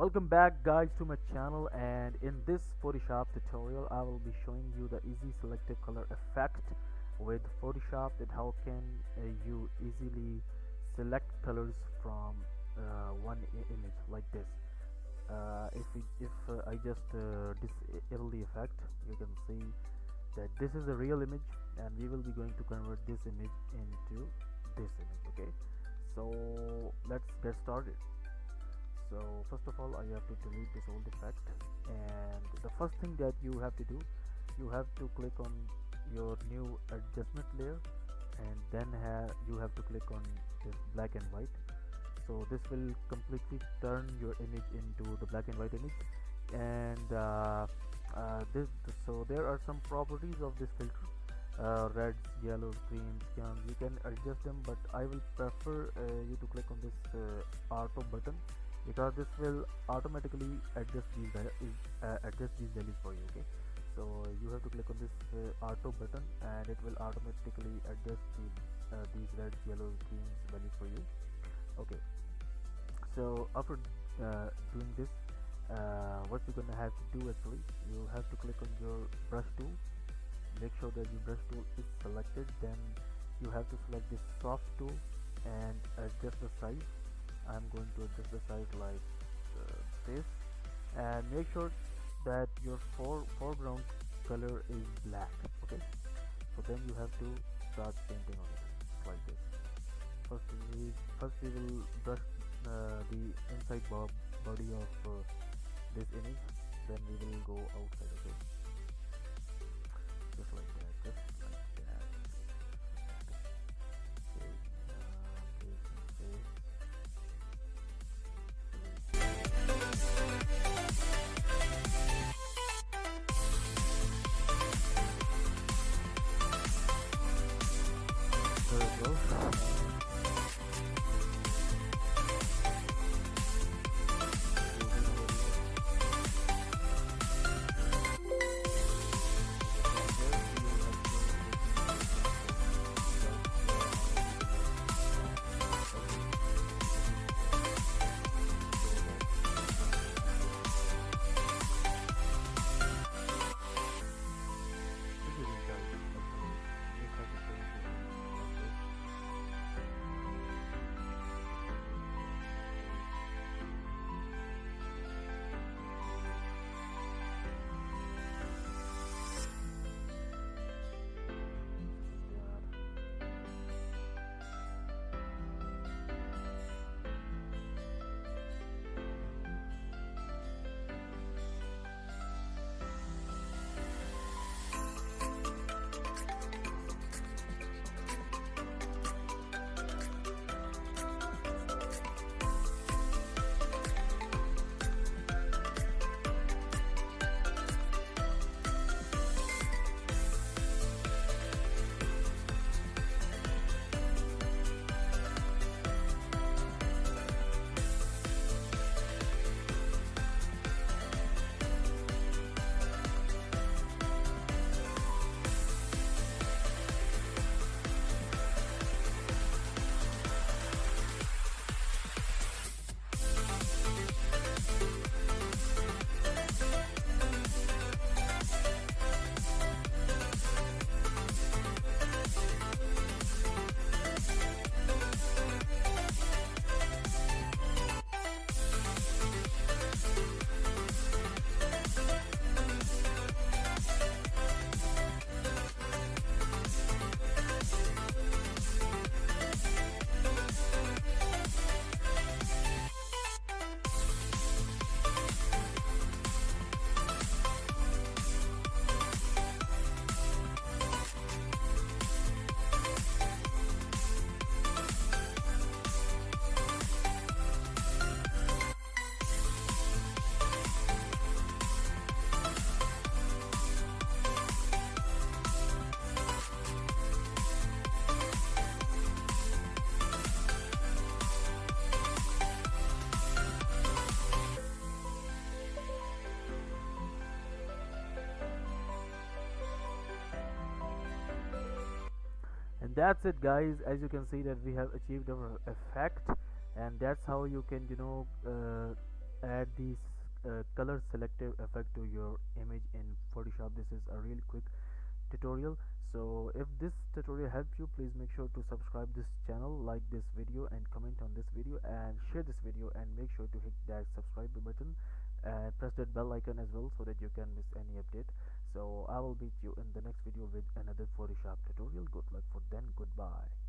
Welcome back guys to my channel, and in this Photoshop tutorial I will be showing you the easy selective color effect with Photoshop, that how can you easily select colors from one image like this. If I just disable the effect, you can see that this is a real image, and we will be going to convert this image into this image. Okay, so let's get started. So first of all, I have to delete this old effect, and the first thing that you have to do, you have to click on your new adjustment layer, and then you have to click on this black and white. So this will completely turn your image into the black and white image. And this so there are some properties of this filter, reds, yellows, greens, you can adjust them, but I will prefer you to click on this auto button, because this will automatically adjust these values for you. Okay, so you have to click on this auto button, and it will automatically adjust these reds, yellows, greens values for you. Okay, so after doing this, what you're gonna have to do, actually, you have to click on your brush tool. Make sure that your brush tool is selected. Then you have to select this soft tool and adjust the size. I'm going to adjust the size like this, and make sure that your foreground color is black. Okay, so then you have to start painting on it like this. First we will brush the inside body of this image. Then we will go outside. Okay, just like that, just like that. Okay, this and this. There we go. And that's it, guys. As you can see that we have achieved our effect, and that's how you can add this color selective effect to your image in Photoshop. This is a really quick tutorial. So if this tutorial helped you, please make sure to subscribe this channel, like this video and comment on this video and share this video, and make sure to hit that subscribe button and press that bell icon as well so that you can miss any update. So I will meet you in the next video with another Photoshop tutorial. Good luck for then. Goodbye.